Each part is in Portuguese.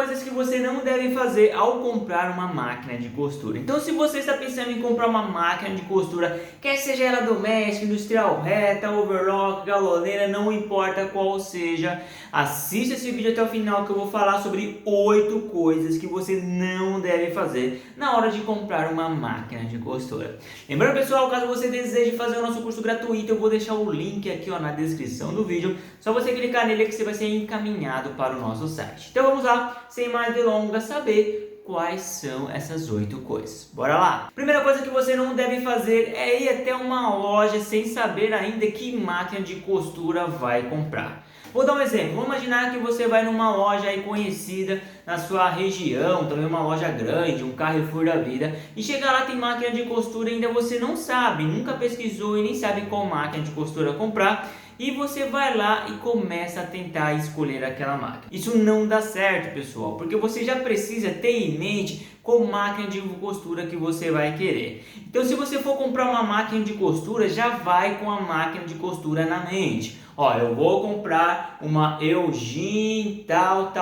coisas que você não deve fazer ao comprar uma máquina de costura. Então, se você está pensando em comprar uma máquina de costura, quer seja ela doméstica, industrial, reta, overlock, galoneira, não importa qual seja, assista esse vídeo até o final que eu vou falar sobre 8 coisas que você não deve fazer na hora de comprar uma máquina de costura. Lembrando, pessoal, caso você deseje fazer o nosso curso gratuito, eu vou deixar o link aqui na descrição do vídeo. Só você clicar nele que você vai ser encaminhado para o nosso site. Então vamos lá, sem mais delongas, saber quais são essas 8 coisas. Bora lá! Primeira coisa que você não deve fazer é ir até uma loja sem saber ainda que máquina de costura vai comprar. Vou dar um exemplo. Vamos imaginar que você vai numa loja aí conhecida na sua região, também uma loja grande, um Carrefour da vida, e chegar lá tem máquina de costura e ainda você não sabe, nunca pesquisou e nem sabe qual máquina de costura comprar. E você vai lá e começa a tentar escolher aquela máquina. Isso não dá certo, pessoal, porque você já precisa ter em mente qual máquina de costura que você vai querer. Então, se você for comprar uma máquina de costura, já vai com a máquina de costura na mente. Ó, eu vou comprar uma Eugene tal.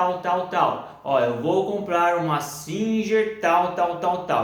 Ó, eu vou comprar uma Singer tal.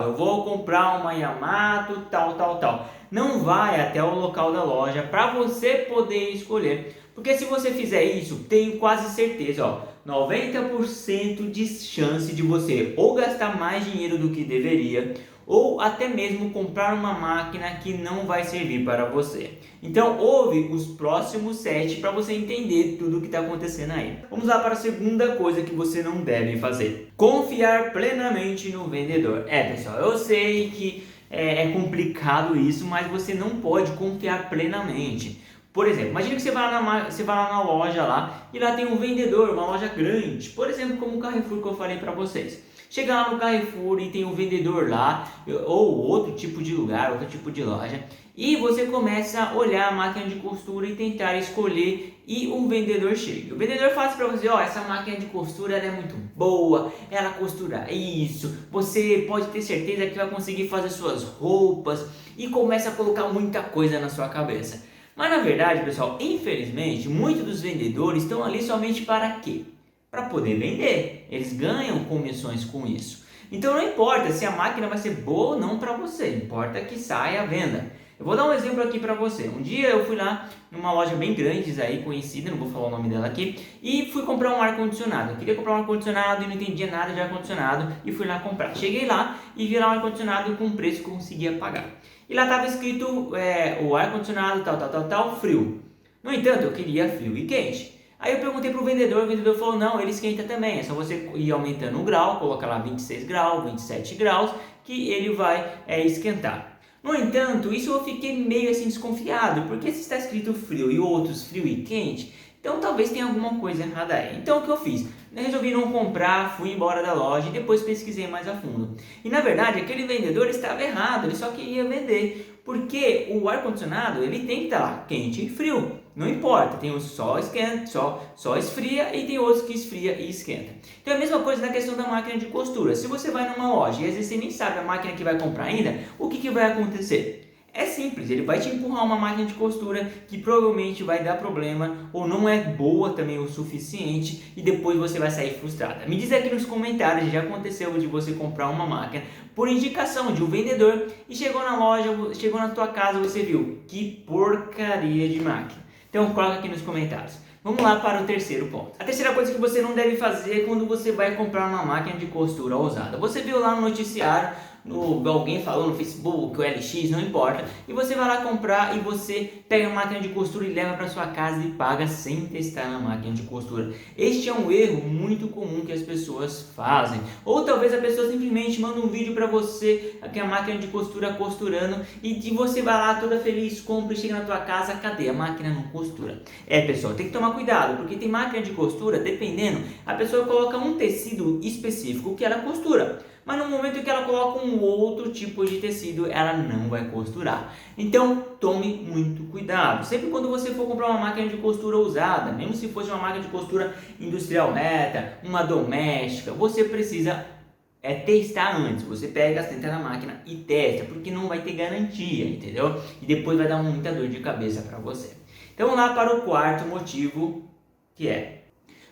Eu vou comprar uma Yamato tal. Não vai até o local da loja para você poder escolher. Porque se você fizer isso, tenho quase certeza, ó, 90% de chance de você ou gastar mais dinheiro do que deveria, ou até mesmo comprar uma máquina que não vai servir para você. Então ouve os próximos 7 para você entender tudo o que está acontecendo aí. Vamos lá para a segunda coisa que você não deve fazer: confiar plenamente no vendedor. Pessoal, eu sei que é complicado isso, mas você não pode confiar plenamente. Por exemplo, imagina que você vai lá na loja lá e lá tem um vendedor, uma loja grande, por exemplo, como o Carrefour que eu falei para vocês. Chega lá no Carrefour e tem um vendedor lá, ou outro tipo de lugar, outro tipo de loja, e você começa a olhar a máquina de costura e tentar escolher, e um vendedor chega. O vendedor fala assim para você: ó, essa máquina de costura ela é muito boa, ela costura isso, você pode ter certeza que vai conseguir fazer suas roupas, e começa a colocar muita coisa na sua cabeça. Mas na verdade, pessoal, infelizmente, muitos dos vendedores estão ali somente para quê? Para poder vender. Eles ganham comissões com isso. Então não importa se a máquina vai ser boa ou não para você, importa que saia a venda. Eu vou dar um exemplo aqui para você. Um dia eu fui lá numa loja bem grande aí, conhecida, não vou falar o nome dela aqui, e fui comprar um ar-condicionado. Eu queria comprar um ar-condicionado e não entendia nada de ar-condicionado e fui lá comprar. Cheguei lá e vi lá um ar-condicionado com preço que eu conseguia pagar. E lá estava escrito o ar-condicionado tal, frio. No entanto, eu queria frio e quente. Aí eu perguntei para o vendedor falou: não, ele esquenta também, é só você ir aumentando o grau, colocar lá 26 graus, 27 graus, que ele vai esquentar. No entanto, isso eu fiquei meio assim desconfiado, porque se está escrito frio e outros frio e quente, então talvez tenha alguma coisa errada aí. Então o que eu fiz? Eu resolvi não comprar, fui embora da loja e depois pesquisei mais a fundo. E na verdade aquele vendedor estava errado, ele só queria vender, porque o ar-condicionado ele tem que estar lá quente e frio. Não importa, tem uns só esquenta, só esfria, e tem outros que esfria e esquenta. Então é a mesma coisa na questão da máquina de costura. Se você vai numa loja e às vezes você nem sabe a máquina que vai comprar ainda, o que vai acontecer? É simples, ele vai te empurrar uma máquina de costura que provavelmente vai dar problema ou não é boa também o suficiente, e depois você vai sair frustrada. Me diz aqui nos comentários se já aconteceu de você comprar uma máquina por indicação de um vendedor e chegou na loja, chegou na tua casa e você viu que porcaria de máquina. Então coloca aqui nos comentários. Vamos lá para o terceiro ponto. A terceira coisa que você não deve fazer é quando você vai comprar uma máquina de costura usada. Você viu lá no noticiário, alguém falou no Facebook, o LX, não importa, e você vai lá comprar e você pega a máquina de costura e leva para sua casa e paga sem testar a máquina de costura. Este é um erro muito comum que as pessoas fazem. Ou talvez a pessoa simplesmente manda um vídeo para você, aqui a máquina de costura costurando, e você vai lá toda feliz, compra e chega na tua casa, cadê? A máquina não costura. Pessoal, tem que tomar cuidado, porque tem máquina de costura, dependendo, a pessoa coloca um tecido específico que ela costura, mas no momento que ela coloca um outro tipo de tecido, ela não vai costurar. Então tome muito cuidado. Sempre quando você for comprar uma máquina de costura usada, mesmo se fosse uma máquina de costura industrial reta, uma doméstica, você precisa testar antes. Você pega, senta na máquina e testa, porque não vai ter garantia, entendeu? E depois vai dar muita dor de cabeça para você. Então vamos lá para o quarto motivo, que é: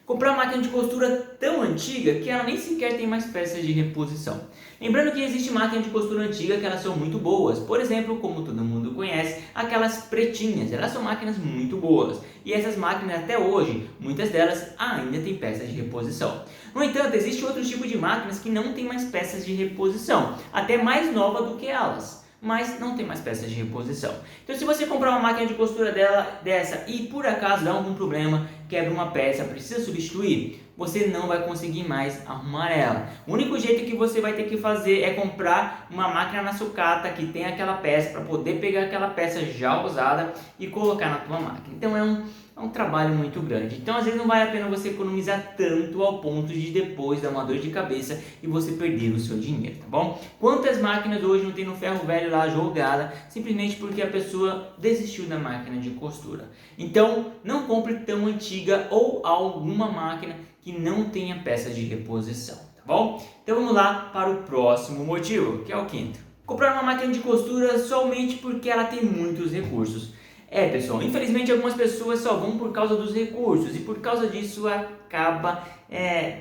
comprar máquina de costura tão antiga que ela nem sequer tem mais peças de reposição. Lembrando que existe máquina de costura antiga que elas são muito boas, por exemplo, como todo mundo conhece, aquelas pretinhas, elas são máquinas muito boas. E essas máquinas até hoje, muitas delas ainda têm peças de reposição. No entanto, existe outro tipo de máquinas que não tem mais peças de reposição, até mais nova do que elas, mas não tem mais peças de reposição. Então, se você comprar uma máquina de costura dessa e por acaso dá algum problema, quebra uma peça, precisa substituir, você não vai conseguir mais arrumar ela. O único jeito que você vai ter que fazer é comprar uma máquina na sucata que tem aquela peça para poder pegar aquela peça já usada e colocar na tua máquina. Então é um trabalho muito grande. Então às vezes não vale a pena você economizar tanto ao ponto de depois dar uma dor de cabeça e você perder o seu dinheiro, tá bom? Quantas máquinas hoje não tem no ferro velho lá jogada simplesmente porque a pessoa desistiu da máquina de costura? Então não compre tão antiga ou alguma máquina que não tenha peças de reposição, tá bom? Então vamos lá para o próximo motivo, que é o quinto. Comprar uma máquina de costura somente porque ela tem muitos recursos. Pessoal, infelizmente algumas pessoas só vão por causa dos recursos e por causa disso acaba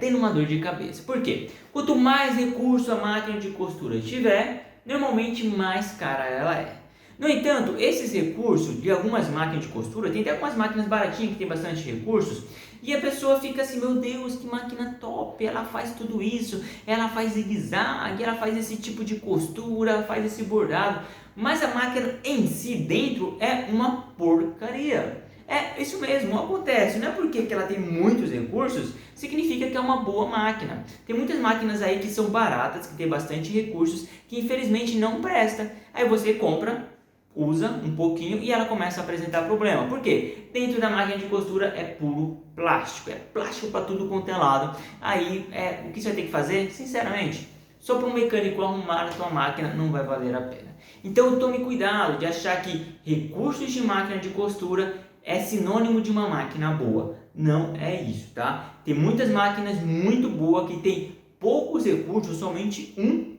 tendo uma dor de cabeça. Por quê? Quanto mais recurso a máquina de costura tiver, normalmente mais cara ela é. No entanto, esses recursos de algumas máquinas de costura, tem até algumas máquinas baratinhas que tem bastante recursos, e a pessoa fica assim, meu Deus, que máquina top, ela faz tudo isso, ela faz zigue-zague, ela faz esse tipo de costura, faz esse bordado, mas a máquina em si dentro é uma porcaria. É isso mesmo, acontece, não é porque ela tem muitos recursos, significa que é uma boa máquina. Tem muitas máquinas aí que são baratas, que tem bastante recursos, que infelizmente não presta. Aí você compra, usa um pouquinho e ela começa a apresentar problema. Por quê? Dentro da máquina de costura é puro plástico, é plástico para tudo quanto é lado. Aí o que você vai ter que fazer? Sinceramente, só para um mecânico arrumar a tua máquina não vai valer a pena. Então tome cuidado de achar que recursos de máquina de costura é sinônimo de uma máquina boa. Não é isso, tá? Tem muitas máquinas muito boas que tem poucos recursos, somente um,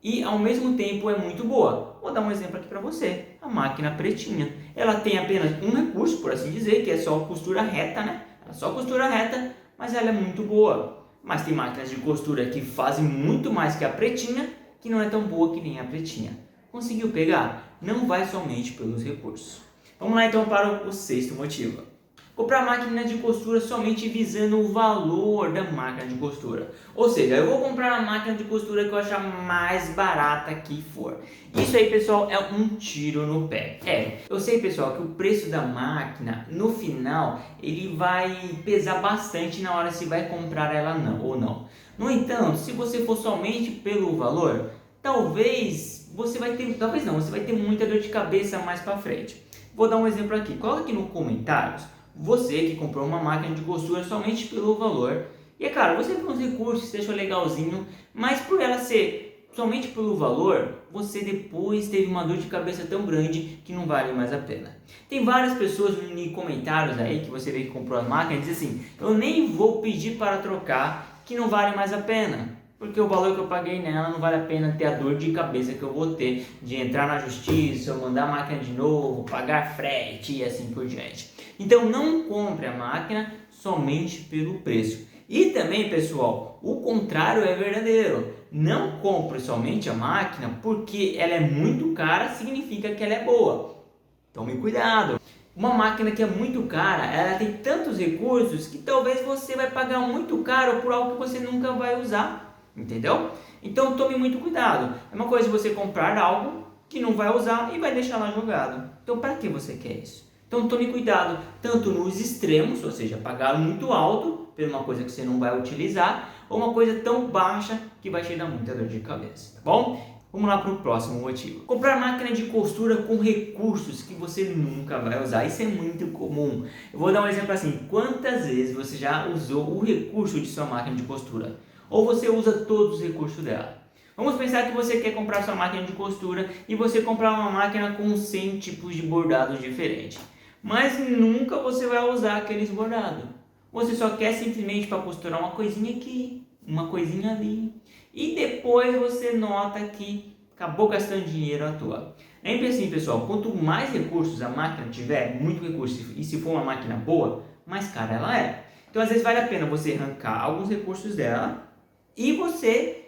e ao mesmo tempo é muito boa. Vou dar um exemplo aqui para você, a máquina pretinha. Ela tem apenas um recurso, por assim dizer, que é só costura reta, né? Ela só costura reta, mas ela é muito boa. Mas tem máquinas de costura que fazem muito mais que a pretinha, que não é tão boa que nem a pretinha. Conseguiu pegar? Não vai somente pelos recursos. Vamos lá então para o sexto motivo. Comprar máquina de costura somente visando o valor da máquina de costura. Ou seja, eu vou comprar a máquina de costura que eu achar mais barata que for. Isso aí, pessoal, é um tiro no pé. Eu sei, pessoal, que o preço da máquina, no final, ele vai pesar bastante na hora se vai comprar ela ou não. No entanto, se você for somente pelo valor, talvez você vai ter muita dor de cabeça mais para frente. Vou dar um exemplo aqui. Coloca aqui nos comentários você que comprou uma máquina de costura somente pelo valor. E é claro, você tem uns recursos, deixou legalzinho, mas por ela ser somente pelo valor, você depois teve uma dor de cabeça tão grande que não vale mais a pena. Tem várias pessoas em comentários aí que você vê que comprou a máquina e diz assim, eu nem vou pedir para trocar, que não vale mais a pena. Porque o valor que eu paguei nela não vale a pena ter a dor de cabeça que eu vou ter de entrar na justiça, mandar a máquina de novo, pagar frete e assim por diante. Então não compre a máquina somente pelo preço. E também, pessoal, o contrário é verdadeiro. Não compre somente a máquina porque ela é muito cara, significa que ela é boa. Tome cuidado. Uma máquina que é muito cara, ela tem tantos recursos que talvez você vai pagar muito caro por algo que você nunca vai usar. Entendeu? Então tome muito cuidado. É uma coisa você comprar algo que não vai usar e vai deixar lá jogado. Então para que você quer isso? Então tome cuidado, tanto nos extremos, ou seja, pagar muito alto por uma coisa que você não vai utilizar, ou uma coisa tão baixa que vai te dar muita dor de cabeça, tá bom? Vamos lá para o próximo motivo. Comprar máquina de costura com recursos que você nunca vai usar. Isso é muito comum. Eu vou dar um exemplo assim. Quantas vezes você já usou o recurso de sua máquina de costura? Ou você usa todos os recursos dela? Vamos pensar que você quer comprar sua máquina de costura e você comprar uma máquina com 100 tipos de bordados diferentes. Mas nunca você vai usar aqueles bordados. Você só quer simplesmente para costurar uma coisinha aqui, uma coisinha ali. E depois você nota que acabou gastando dinheiro à toa. Lembre assim, pessoal, quanto mais recursos a máquina tiver, muito recurso, e se for uma máquina boa, mais cara ela é. Então às vezes vale a pena você arrancar alguns recursos dela e você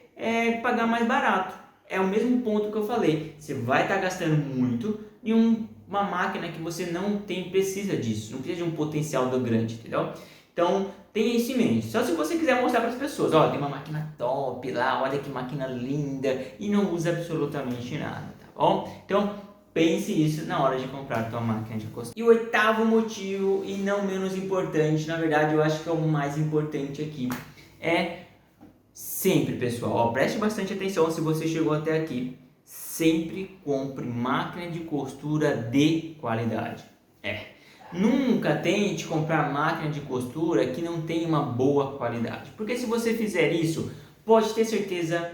pagar mais barato. É o mesmo ponto que eu falei, você vai estar gastando muito em uma máquina que você não precisa disso, não precisa de um potencial do grande, entendeu? Então tenha isso em mente. Só se você quiser mostrar para as pessoas, ó, tem uma máquina top lá, olha que máquina linda, e não usa absolutamente nada, tá bom? Então pense isso na hora de comprar a tua máquina de costura. E o oitavo motivo, e não menos importante, na verdade eu acho que é o mais importante aqui, é sempre, pessoal, ó, preste bastante atenção se você chegou até aqui. Sempre compre máquina de costura de qualidade. Nunca tente comprar máquina de costura que não tem uma boa qualidade. Porque se você fizer isso, pode ter certeza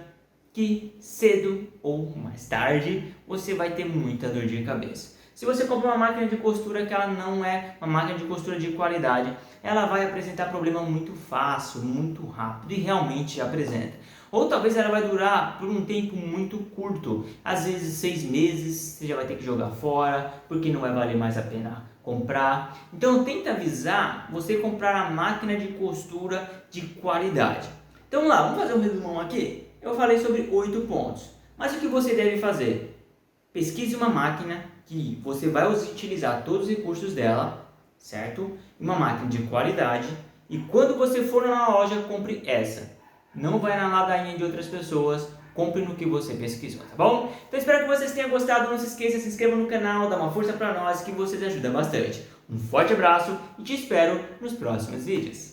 que cedo ou mais tarde você vai ter muita dor de cabeça. Se você comprar uma máquina de costura que ela não é uma máquina de costura de qualidade, ela vai apresentar problema muito fácil, muito rápido, e realmente apresenta. Ou talvez ela vai durar por um tempo muito curto, às vezes 6 meses, você já vai ter que jogar fora, porque não vai valer mais a pena comprar. Então tenta avisar você comprar a máquina de costura de qualidade. Então vamos lá, vamos fazer um resumão aqui? Eu falei sobre 8 pontos, mas o que você deve fazer? Pesquise uma máquina que você vai utilizar todos os recursos dela, certo? Uma máquina de qualidade, e quando você for na loja, compre essa. Não vai na ladainha de outras pessoas, compre no que você pesquisou, tá bom? Então espero que vocês tenham gostado, não se esqueça, se inscreva no canal, dá uma força pra nós que vocês ajudam bastante. Um forte abraço e te espero nos próximos vídeos.